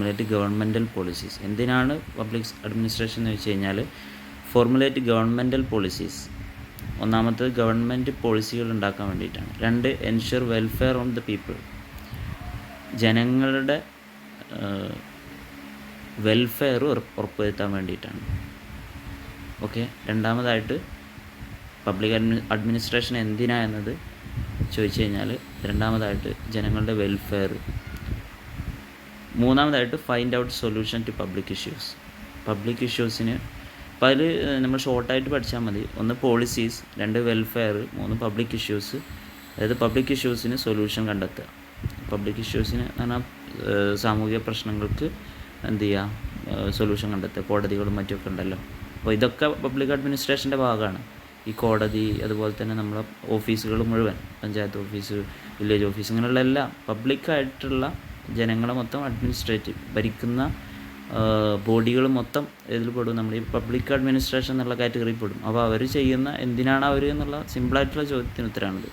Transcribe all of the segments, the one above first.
Formulate governmental policies. എന്തിനാണ് public administration എന്ന് വെച്ച് കഴിഞ്ഞാൽ ഫോർമുലേറ്റ് ഗവൺമെൻറ്റൽ പോളിസീസ്. ഒന്നാമത്തത് ഗവൺമെൻറ് പോളിസികൾ ഉണ്ടാക്കാൻ വേണ്ടിയിട്ടാണ്. രണ്ട്, ensure welfare on the people, ജനങ്ങളുടെ വെൽഫെയർ ഉറപ്പുവരുത്താൻ വേണ്ടിയിട്ടാണ്. ഓക്കെ. രണ്ടാമതായിട്ട് പബ്ലിക് അഡ്മിനിസ്ട്രേഷൻ എന്തിനാ എന്നത് ചോദിച്ചു കഴിഞ്ഞാൽ രണ്ടാമതായിട്ട് ജനങ്ങളുടെ വെൽഫെയർ. മൂന്നാമതായിട്ട് find out solution to public issues. Public ഇഷ്യൂസിന് അപ്പോൾ അതിൽ നമ്മൾ ഷോർട്ടായിട്ട് പഠിച്ചാൽ മതി. ഒന്ന് പോളിസീസ്, രണ്ട് വെൽഫെയർ, മൂന്ന് പബ്ലിക് ഇഷ്യൂസ്. അതായത് പബ്ലിക് ഇഷ്യൂസിന് സൊല്യൂഷൻ കണ്ടെത്തുക. പബ്ലിക് ഇഷ്യൂസിന് പറഞ്ഞാൽ സാമൂഹിക പ്രശ്നങ്ങൾക്ക് എന്ത് ചെയ്യുക, സൊല്യൂഷൻ കണ്ടെത്തുക. കോടതികളും മറ്റുമൊക്കെ ഉണ്ടല്ലോ. അപ്പോൾ ഇതൊക്കെ പബ്ലിക് അഡ്മിനിസ്ട്രേഷൻ്റെ ഭാഗമാണ്. ഈ കോടതി, അതുപോലെ തന്നെ നമ്മളെ ഓഫീസുകൾ മുഴുവൻ, പഞ്ചായത്ത് ഓഫീസ്, വില്ലേജ് ഓഫീസ്, ഇങ്ങനെയുള്ള എല്ലാം പബ്ലിക്കായിട്ടുള്ള ജനങ്ങളെ മൊത്തം അഡ്മിനിസ്ട്രേറ്റീവ് ഭരിക്കുന്ന ബോഡികൾ മൊത്തം ഇതിൽ പെടും. നമ്മൾ ഈ പബ്ലിക് അഡ്മിനിസ്ട്രേഷൻ എന്നുള്ള കാറ്റഗറിയിൽ പെടും. അപ്പോൾ അവർ ചെയ്യുന്ന എന്തിനാണ് അവർ എന്നുള്ള സിമ്പിളായിട്ടുള്ള ചോദ്യത്തിന് ഉത്തരമാണിത്.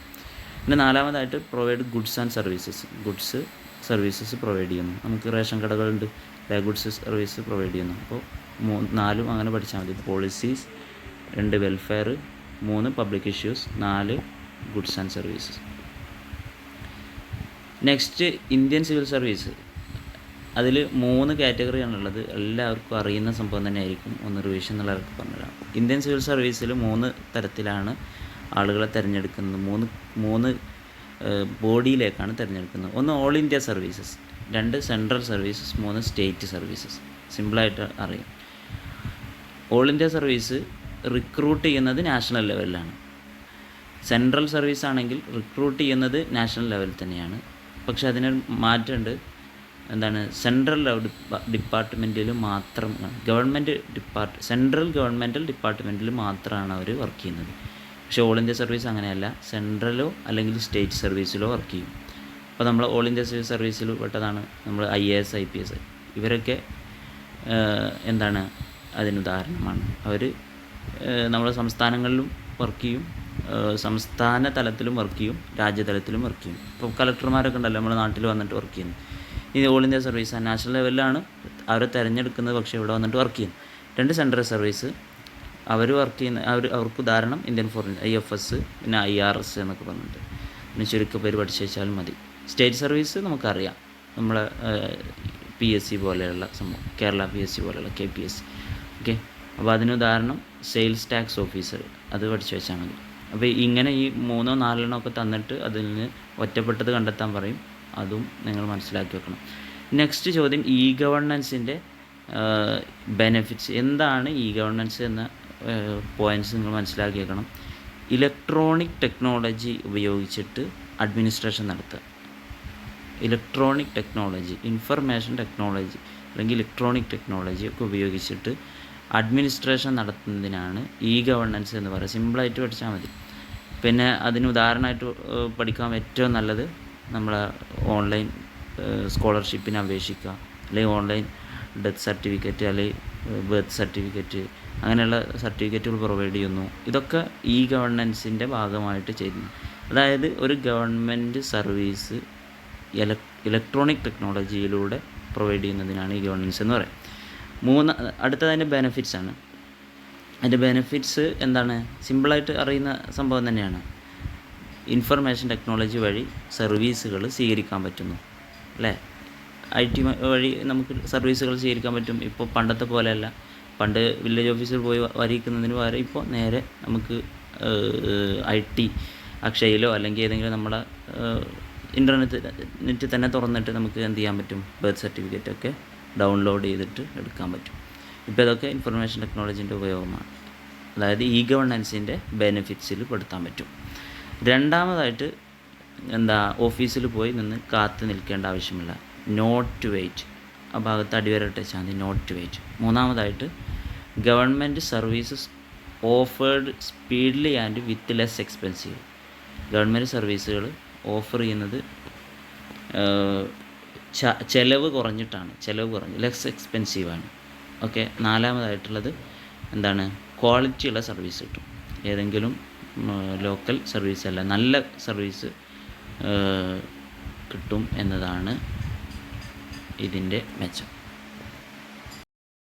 പിന്നെ നാലാമതായിട്ട് provide goods and services. Goods services provide ചെയ്യുന്നു. നമുക്ക് റേഷൻ കടകളുണ്ട്, ഗുഡ്സ് സർവീസ് പ്രൊവൈഡ് ചെയ്യുന്നു. അപ്പോൾ നാലും അങ്ങനെ പഠിച്ചാൽ മതി. പോളിസീസ്, രണ്ട് വെൽഫെയർ, മൂന്ന് പബ്ലിക് ഇഷ്യൂസ്, നാല് goods and services. Next Indian civil service. അതിൽ 3 കാറ്റഗറിയാണുള്ളത്. എല്ലാവർക്കും അറിയുന്ന സംഭവം തന്നെ ആയിരിക്കും. ഒന്ന് റിവിഷൻ എന്നുള്ളവർക്ക് പറഞ്ഞുതരാം. ഇന്ത്യൻ സിവിൽ സർവീസിൽ 3 തരത്തിലാണ് ആളുകളെ തിരഞ്ഞെടുക്കുന്നത്. മൂന്ന് ബോഡിയിലേക്കാണ് തിരഞ്ഞെടുക്കുന്നത്. ഒന്ന് all India services, 2 central services, 3 state services. സിമ്പിളായിട്ട് അറിയാം. ഓൾ ഇന്ത്യ സർവീസ് റിക്രൂട്ട് ചെയ്യുന്നത് നാഷണൽ ലെവലിലാണ്. സെൻട്രൽ സർവീസ് ആണെങ്കിൽ റിക്രൂട്ട് ചെയ്യുന്നത് നാഷണൽ ലെവലിൽ തന്നെയാണ്. പക്ഷേ അതിനൊരു മാറ്റമുണ്ട്. എന്താണ്? സെൻട്രൽ ഡിപ്പാർട്ട്മെൻറ്റിൽ മാത്രം, സെൻട്രൽ ഗവൺമെൻറ്റൽ ഡിപ്പാർട്ട്മെൻറ്റിൽ മാത്രമാണ് അവർ വർക്ക് ചെയ്യുന്നത്. പക്ഷേ ഓൾ ഇന്ത്യ സർവീസ് അങ്ങനെയല്ല. സെൻട്രലോ അല്ലെങ്കിൽ സ്റ്റേറ്റ് സർവീസിലോ വർക്ക് ചെയ്യും. അപ്പോൾ നമ്മൾ ഓൾ ഇന്ത്യ സിവിൽ സർവീസിൽ പെട്ടതാണ് നമ്മൾ IAS, IPS. ഇവരൊക്കെ എന്താണ് അതിനുദാഹരണമാണ്. അവർ നമ്മുടെ സംസ്ഥാനങ്ങളിലും വർക്ക് ചെയ്യും, സംസ്ഥാന തലത്തിലും വർക്ക് ചെയ്യും, രാജ്യതലത്തിലും വർക്ക് ചെയ്യും. ഇപ്പോൾ കളക്ടർമാരൊക്കെ ഉണ്ടല്ലോ നമ്മുടെ നാട്ടിൽ വന്നിട്ട് വർക്ക് ചെയ്യുന്നു. ഇത് ഓൾ ഇന്ത്യ സർവീസ് നാഷണൽ ലെവലിലാണ് അവരെ തിരഞ്ഞെടുക്കുന്നത്, പക്ഷേ ഇവിടെ വന്നിട്ട് വർക്ക് ചെയ്യുന്നു. 2 സെൻട്രൽ സർവീസ്, അവർ വർക്ക് ചെയ്യുന്ന അവർക്ക് ഉദാഹരണം ഇന്ത്യൻ ഫോറിൻ, IFS, പിന്നെ IRS എന്നൊക്കെ പറഞ്ഞിട്ട് പിന്നെ ചുരുക്കപ്പേര് പഠിച്ചു വെച്ചാലും മതി. സ്റ്റേറ്റ് സർവീസ് നമുക്കറിയാം, നമ്മളെ PSC പോലെയുള്ള സംഭവം, കേരള PSC പോലെയുള്ള KPSC. ഓക്കെ. അപ്പോൾ അതിന് ഉദാഹരണം സെയിൽസ് ടാക്സ് ഓഫീസർ, അത് പഠിച്ചു വെച്ചാൽ മതി. അപ്പോൾ ഇങ്ങനെ ഈ 3 or 4 ഒക്കെ തന്നിട്ട് അതിൽ നിന്ന് ഒറ്റപ്പെട്ടത് കണ്ടെത്താൻ പറയും. അതും നിങ്ങൾ മനസ്സിലാക്കി വെക്കണം. നെക്സ്റ്റ് ചോദ്യം, ഗവേണൻസിൻ്റെ ബെനിഫിറ്റ്സ്. എന്താണ് ഗവേണൻസ് എന്ന പോയിൻറ്റ്സ് നിങ്ങൾ മനസ്സിലാക്കി വെക്കണം. ഇലക്ട്രോണിക് ടെക്നോളജി ഉപയോഗിച്ചിട്ട് അഡ്മിനിസ്ട്രേഷൻ നടത്തുക. ഇലക്ട്രോണിക് ടെക്നോളജി, ഇൻഫർമേഷൻ ടെക്നോളജി അല്ലെങ്കിൽ ഇലക്ട്രോണിക് ടെക്നോളജി ഒക്കെ ഉപയോഗിച്ചിട്ട് അഡ്മിനിസ്ട്രേഷൻ നടത്തുന്നതിനാണ് ഗവേണൻസ് എന്ന് പറയുക. സിമ്പിളായിട്ട് പഠിച്ചാൽ മതി. പിന്നെ അതിന് ഉദാഹരണമായിട്ട് പഠിക്കാൻ ഏറ്റവും നല്ലത് നമ്മളെ ഓൺലൈൻ സ്കോളർഷിപ്പിന് അപേക്ഷിക്കുക, അല്ലെങ്കിൽ ഓൺലൈൻ ഡെത്ത് സർട്ടിഫിക്കറ്റ്, അല്ലെങ്കിൽ ബർത്ത് സർട്ടിഫിക്കറ്റ്, അങ്ങനെയുള്ള സർട്ടിഫിക്കറ്റുകൾ പ്രൊവൈഡ് ചെയ്യുന്നു. ഇതൊക്കെ ഗവേണൻസിൻ്റെ ഭാഗമായിട്ട് ചെയ്യുന്നു. അതായത് ഒരു ഗവൺമെൻറ് സർവീസ് ഇലക്ട്രോണിക് ടെക്നോളജിയിലൂടെ പ്രൊവൈഡ് ചെയ്യുന്നതിനാണ് ഗവേണൻസ് എന്ന് പറയുന്നത്. അടുത്തത് അതിൻ്റെ ബെനിഫിറ്റ്സ് ആണ്. അതിൻ്റെ ബെനിഫിറ്റ്സ് എന്താണ്? സിമ്പിളായിട്ട് അറിയുന്ന സംഭവം തന്നെയാണ്. ഇൻഫർമേഷൻ ടെക്നോളജി വഴി സർവീസുകൾ സ്വീകരിക്കാൻ പറ്റുന്നു, അല്ലേ? IT വഴി നമുക്ക് സർവീസുകൾ സ്വീകരിക്കാൻ പറ്റും. ഇപ്പോൾ പണ്ടത്തെ പോലെയല്ല. പണ്ട് വില്ലേജ് ഓഫീസിൽ പോയി വരിക്കുന്നതിന് പകരം ഇപ്പോൾ നേരെ നമുക്ക് IT അക്ഷയയിലോ അല്ലെങ്കിൽ ഏതെങ്കിലും നമ്മുടെ ഇൻ്റർനെറ്റ് തന്നെ തുറന്നിട്ട് നമുക്ക് എന്ത് ചെയ്യാൻ പറ്റും? ബർത്ത് സർട്ടിഫിക്കറ്റൊക്കെ ഡൗൺലോഡ് ചെയ്തിട്ട് എടുക്കാൻ പറ്റും. ഇപ്പോൾ ഇതൊക്കെ ഇൻഫർമേഷൻ ടെക്നോളജീൻ്റെ ഉപയോഗമാണ്. അതായത് ഗവേണൻസിൻ്റെ ബെനിഫിറ്റ്സിൽ പെടുത്താൻ പറ്റും. രണ്ടാമതായിട്ട് ഓഫീസിൽ പോയി നിന്ന് കാത്തു നിൽക്കേണ്ട ആവശ്യമില്ല. നോട്ട് ടു വെയിറ്റ്, ആ ഭാഗത്ത് അടിവരട്ടെ ചാന്തി, നോട്ട് ടു വെയിറ്റ്. മൂന്നാമതായിട്ട് government services offered speedly and with less expensive. Government സർവീസുകൾ ഓഫർ ചെയ്യുന്നത് ചിലവ് കുറഞ്ഞിട്ടാണ്, ലെസ് എക്സ്പെൻസീവാണ്. ഓക്കെ. നാലാമതായിട്ടുള്ളത് എന്താണ്? ക്വാളിറ്റിയുള്ള സർവീസ് കിട്ടും. ഏതെങ്കിലും ലോക്കൽ സർവീസ് അല്ല, നല്ല സർവീസ് കിട്ടും എന്നതാണ് ഇതിൻ്റെ മെച്ചം.